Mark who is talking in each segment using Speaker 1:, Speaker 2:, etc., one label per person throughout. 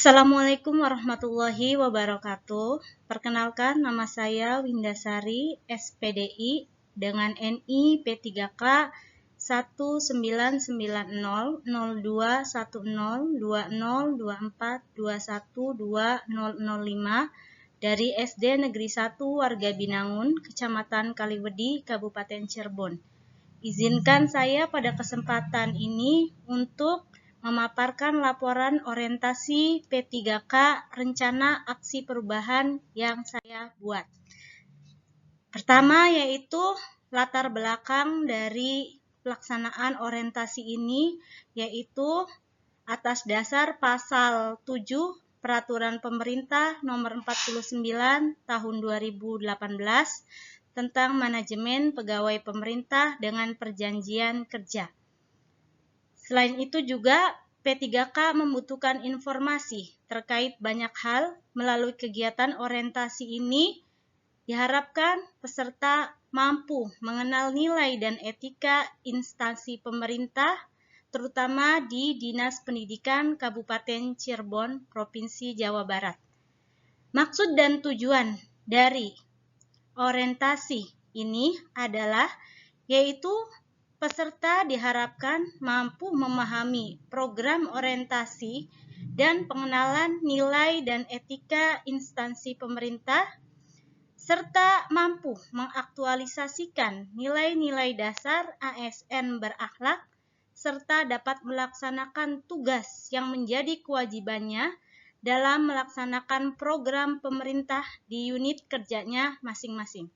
Speaker 1: Assalamualaikum warahmatullahi wabarakatuh. Perkenalkan, nama saya Windasari, SPDI dengan NI P3K 19002102024212005 dari SD Negeri 1 Warga Binangun, Kecamatan Kaliwedi, Kabupaten Cirebon. Izinkan saya pada kesempatan ini untuk memaparkan laporan orientasi P3K Rencana Aksi Perubahan yang saya buat. Pertama yaitu latar belakang dari pelaksanaan orientasi ini, yaitu atas dasar pasal 7 Peraturan Pemerintah Nomor 49 Tahun 2018 tentang manajemen pegawai pemerintah dengan perjanjian kerja. Selain itu juga P3K membutuhkan informasi terkait banyak hal. Melalui kegiatan orientasi ini diharapkan peserta mampu mengenal nilai dan etika instansi pemerintah, terutama di Dinas Pendidikan Kabupaten Cirebon, Provinsi Jawa Barat. Maksud dan tujuan dari orientasi ini adalah yaitu peserta diharapkan mampu memahami program orientasi dan pengenalan nilai dan etika instansi pemerintah, serta mampu mengaktualisasikan nilai-nilai dasar ASN berakhlak, serta dapat melaksanakan tugas yang menjadi kewajibannya dalam melaksanakan program pemerintah di unit kerjanya masing-masing.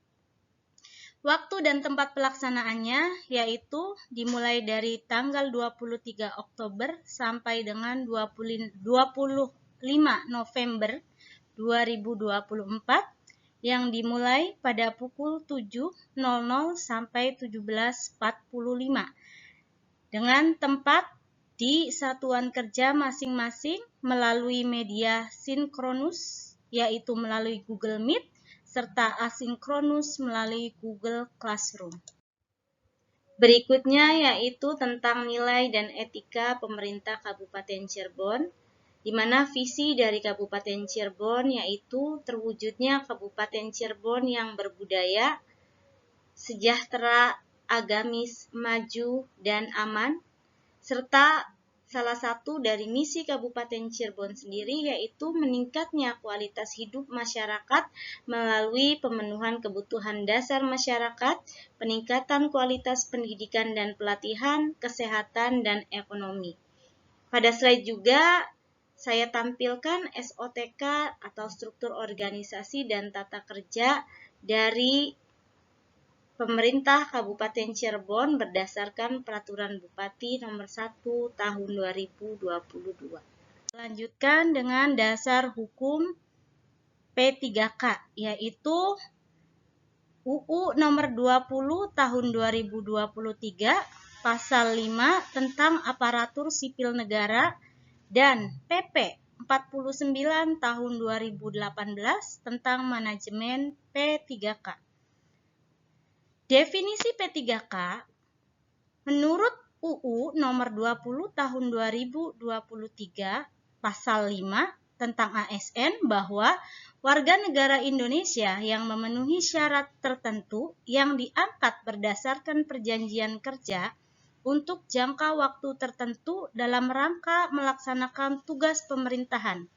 Speaker 1: Waktu dan tempat pelaksanaannya yaitu dimulai dari tanggal 23 Oktober sampai dengan 25 November 2024 yang dimulai pada pukul 7.00 sampai 17.45 dengan tempat di satuan kerja masing-masing melalui media sinkronus yaitu melalui Google Meet serta asinkronus melalui Google Classroom. Berikutnya yaitu tentang nilai dan etika pemerintah Kabupaten Cirebon, di mana visi dari Kabupaten Cirebon yaitu terwujudnya Kabupaten Cirebon yang berbudaya, sejahtera, agamis, maju, dan aman, serta salah satu dari misi Kabupaten Cirebon sendiri yaitu meningkatnya kualitas hidup masyarakat melalui pemenuhan kebutuhan dasar masyarakat, peningkatan kualitas pendidikan dan pelatihan, kesehatan, dan ekonomi. Pada slide juga saya tampilkan SOTK atau struktur organisasi dan tata kerja dari Pemerintah Kabupaten Cirebon berdasarkan Peraturan Bupati Nomor 1 Tahun 2022. Lanjutkan dengan dasar hukum P3K, yaitu UU Nomor 20 Tahun 2023 Pasal 5 tentang Aparatur Sipil Negara dan PP 49 Tahun 2018 tentang Manajemen P3K. Definisi P3K menurut UU Nomor 20 Tahun 2023 Pasal 5 tentang ASN bahwa warga negara Indonesia yang memenuhi syarat tertentu yang diangkat berdasarkan perjanjian kerja untuk jangka waktu tertentu dalam rangka melaksanakan tugas pemerintahan.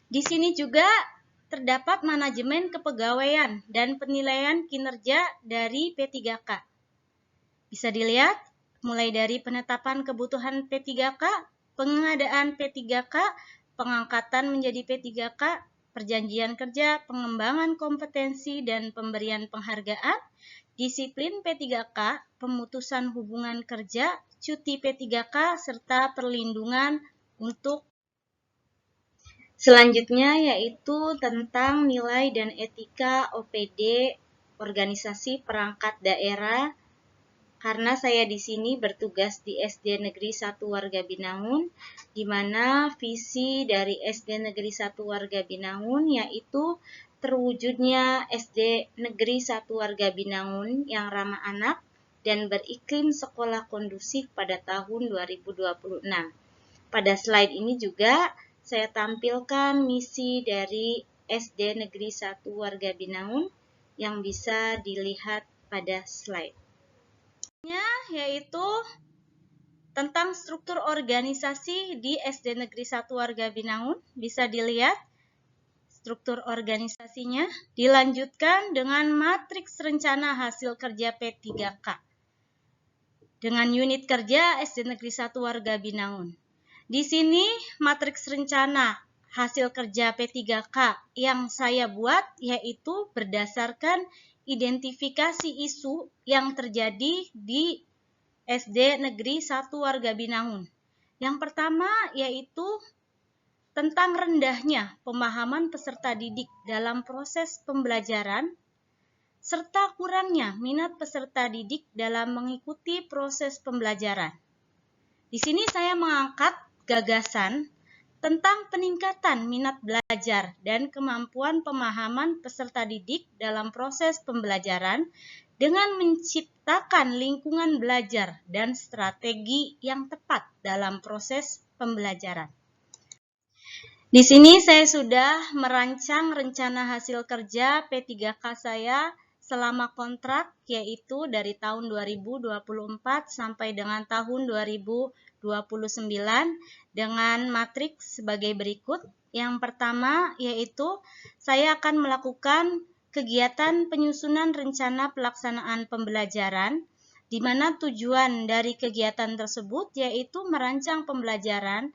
Speaker 1: Di sini juga terdapat manajemen kepegawaian dan penilaian kinerja dari P3K. Bisa dilihat mulai dari penetapan kebutuhan P3K, pengadaan P3K, pengangkatan menjadi P3K, perjanjian kerja, pengembangan kompetensi dan pemberian penghargaan, disiplin P3K, pemutusan hubungan kerja, cuti P3K, serta perlindungan untuk selanjutnya yaitu tentang nilai dan etika OPD organisasi perangkat daerah. Karena saya di sini bertugas di SD Negeri 1 Warga Binangun, di mana visi dari SD Negeri 1 Warga Binangun yaitu terwujudnya SD Negeri 1 Warga Binangun yang ramah anak dan beriklim sekolah kondusif pada tahun 2026. Pada slide ini juga saya tampilkan misi dari SD Negeri 1 Warga Binaun yang bisa dilihat pada slide. Yaitu tentang struktur organisasi di SD Negeri 1 Warga Binaun. Bisa dilihat struktur organisasinya. Dilanjutkan dengan matriks rencana hasil kerja P3K. Dengan unit kerja SD Negeri 1 Warga Binaun. Di sini matriks rencana hasil kerja P3K yang saya buat yaitu berdasarkan identifikasi isu yang terjadi di SD Negeri 1 Warga Binaun. Yang pertama yaitu tentang rendahnya pemahaman peserta didik dalam proses pembelajaran serta kurangnya minat peserta didik dalam mengikuti proses pembelajaran. Di sini saya mengangkat gagasan tentang peningkatan minat belajar dan kemampuan pemahaman peserta didik dalam proses pembelajaran dengan menciptakan lingkungan belajar dan strategi yang tepat dalam proses pembelajaran. Di sini saya sudah merancang rencana hasil kerja P3K saya selama kontrak, yaitu dari tahun 2024 sampai dengan tahun 2029 dengan matriks sebagai berikut. Yang pertama yaitu saya akan melakukan kegiatan penyusunan rencana pelaksanaan pembelajaran, di mana tujuan dari kegiatan tersebut yaitu merancang pembelajaran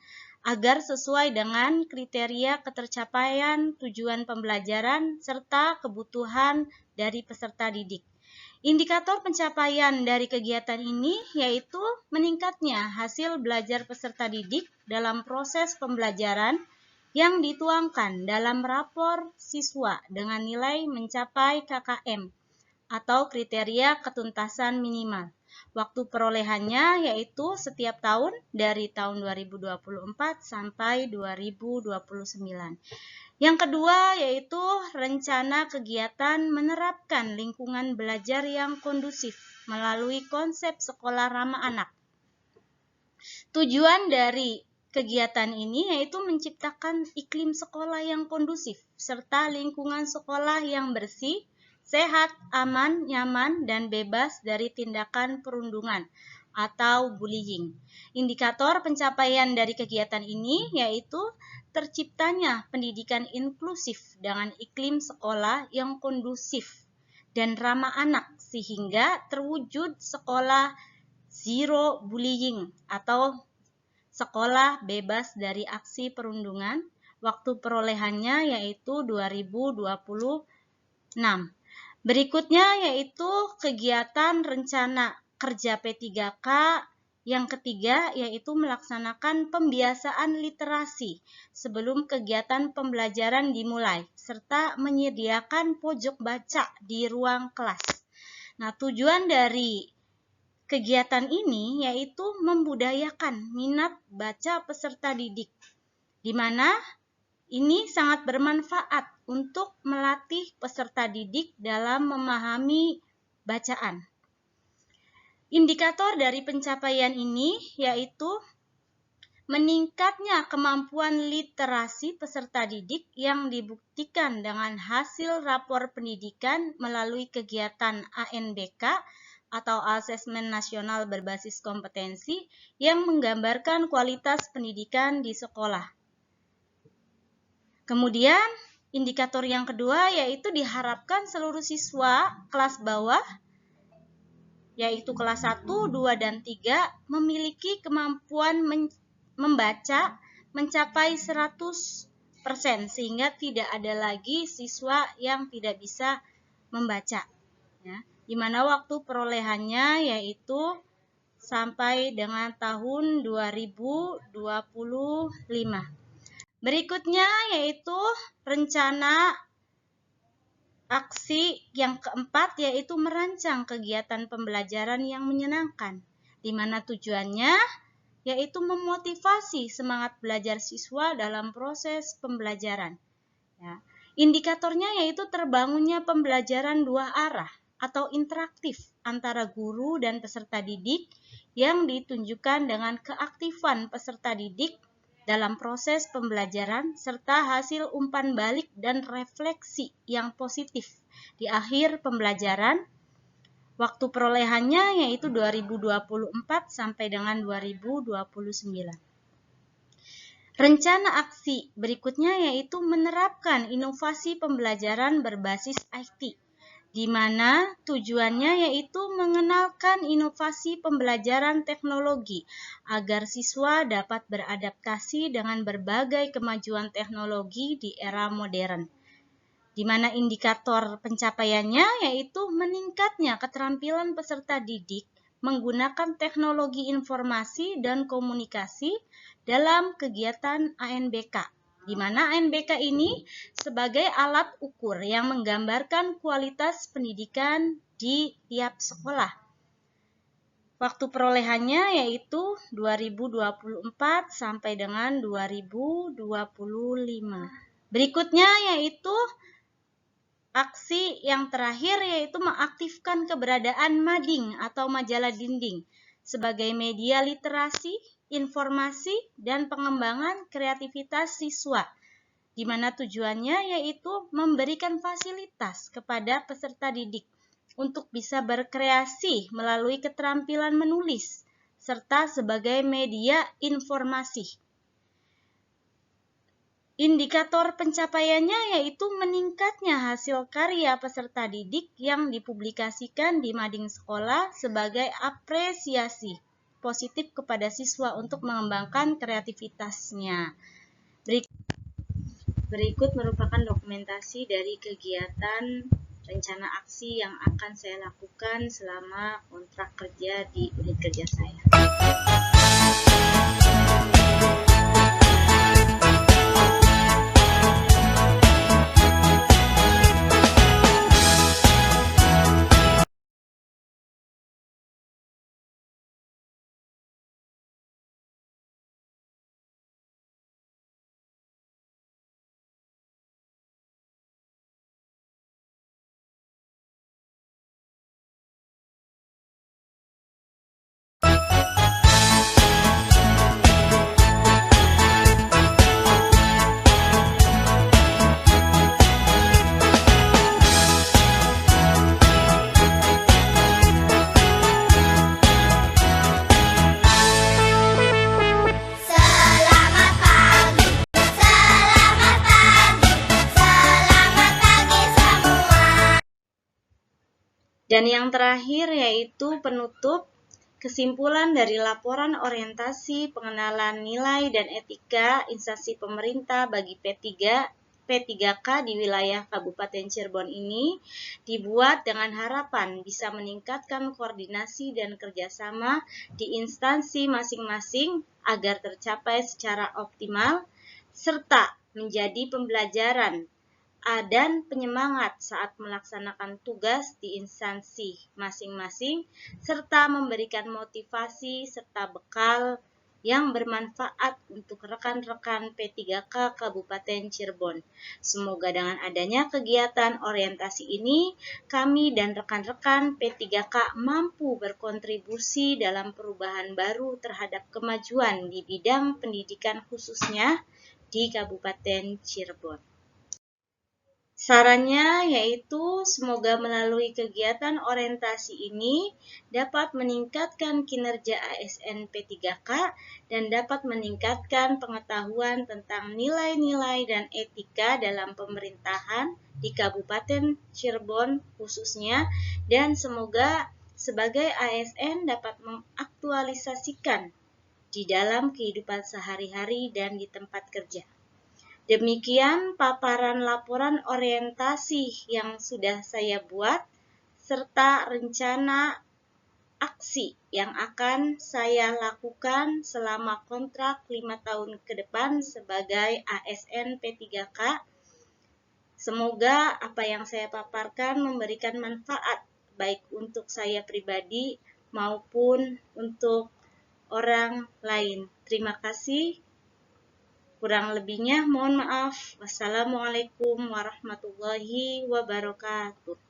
Speaker 1: agar sesuai dengan kriteria ketercapaian tujuan pembelajaran serta kebutuhan dari peserta didik. Indikator pencapaian dari kegiatan ini yaitu meningkatnya hasil belajar peserta didik dalam proses pembelajaran yang dituangkan dalam rapor siswa dengan nilai mencapai KKM atau kriteria ketuntasan minimal. Waktu perolehannya yaitu setiap tahun dari tahun 2024 sampai 2029. Yang kedua yaitu rencana kegiatan menerapkan lingkungan belajar yang kondusif melalui konsep sekolah ramah anak. Tujuan dari kegiatan ini yaitu menciptakan iklim sekolah yang kondusif serta lingkungan sekolah yang bersih, sehat, aman, nyaman, dan bebas dari tindakan perundungan atau bullying. Indikator pencapaian dari kegiatan ini yaitu terciptanya pendidikan inklusif dengan iklim sekolah yang kondusif dan ramah anak sehingga terwujud sekolah zero bullying atau sekolah bebas dari aksi perundungan. Waktu perolehannya yaitu 2026. Berikutnya yaitu kegiatan rencana kerja P3K yang ketiga yaitu melaksanakan pembiasaan literasi sebelum kegiatan pembelajaran dimulai serta menyediakan pojok baca di ruang kelas. Nah, tujuan dari kegiatan ini yaitu membudayakan minat baca peserta didik, di mana ini sangat bermanfaat untuk melatih peserta didik dalam memahami bacaan. Indikator dari pencapaian ini yaitu meningkatnya kemampuan literasi peserta didik yang dibuktikan dengan hasil rapor pendidikan melalui kegiatan ANBK atau Asesmen Nasional Berbasis Kompetensi yang menggambarkan kualitas pendidikan di sekolah. Kemudian, indikator yang kedua yaitu diharapkan seluruh siswa kelas bawah, yaitu kelas 1, 2, dan 3, memiliki kemampuan membaca mencapai 100% sehingga tidak ada lagi siswa yang tidak bisa membaca. Ya, di mana waktu perolehannya yaitu sampai dengan tahun 2025. Berikutnya yaitu rencana aksi yang keempat yaitu merancang kegiatan pembelajaran yang menyenangkan, di mana tujuannya yaitu memotivasi semangat belajar siswa dalam proses pembelajaran. Ya. Indikatornya yaitu terbangunnya pembelajaran dua arah atau interaktif antara guru dan peserta didik yang ditunjukkan dengan keaktifan peserta didik dalam proses pembelajaran serta hasil umpan balik dan refleksi yang positif di akhir pembelajaran. Waktu perolehannya yaitu 2024 sampai dengan 2029. Rencana aksi berikutnya yaitu menerapkan inovasi pembelajaran berbasis IT, di mana tujuannya yaitu mengenalkan inovasi pembelajaran teknologi agar siswa dapat beradaptasi dengan berbagai kemajuan teknologi di era modern, di mana indikator pencapaiannya yaitu meningkatnya keterampilan peserta didik menggunakan teknologi informasi dan komunikasi dalam kegiatan ANBK, di mana ANBK ini sebagai alat ukur yang menggambarkan kualitas pendidikan di tiap sekolah. Waktu perolehannya yaitu 2024 sampai dengan 2025. Berikutnya yaitu aksi yang terakhir yaitu mengaktifkan keberadaan mading atau majalah dinding sebagai media literasi, informasi, dan pengembangan kreativitas siswa, di mana tujuannya yaitu memberikan fasilitas kepada peserta didik untuk bisa berkreasi melalui keterampilan menulis, serta sebagai media informasi. Indikator pencapaiannya yaitu meningkatnya hasil karya peserta didik yang dipublikasikan di mading sekolah sebagai apresiasi positif kepada siswa untuk mengembangkan kreativitasnya. Berikut merupakan dokumentasi dari kegiatan rencana aksi yang akan saya lakukan selama kontrak kerja di unit kerja saya. Dan yang terakhir yaitu penutup kesimpulan dari laporan orientasi pengenalan nilai dan etika instansi pemerintah bagi P3K di wilayah Kabupaten Cirebon ini dibuat dengan harapan bisa meningkatkan koordinasi dan kerjasama di instansi masing-masing agar tercapai secara optimal serta menjadi pembelajaran dan penyemangat saat melaksanakan tugas di instansi masing-masing, serta memberikan motivasi serta bekal yang bermanfaat untuk rekan-rekan P3K Kabupaten Cirebon. Semoga dengan adanya kegiatan orientasi ini, kami dan rekan-rekan P3K mampu berkontribusi dalam perubahan baru terhadap kemajuan di bidang pendidikan khususnya di Kabupaten Cirebon. Sarannya yaitu semoga melalui kegiatan orientasi ini dapat meningkatkan kinerja ASN P3K dan dapat meningkatkan pengetahuan tentang nilai-nilai dan etika dalam pemerintahan di Kabupaten Cirebon khususnya, dan semoga sebagai ASN dapat mengaktualisasikan di dalam kehidupan sehari-hari dan di tempat kerja. Demikian paparan laporan orientasi yang sudah saya buat, serta rencana aksi yang akan saya lakukan selama kontrak 5 tahun ke depan sebagai ASN P3K. Semoga apa yang saya paparkan memberikan manfaat baik untuk saya pribadi maupun untuk orang lain. Terima kasih. Kurang lebihnya mohon maaf. Wassalamualaikum warahmatullahi wabarakatuh.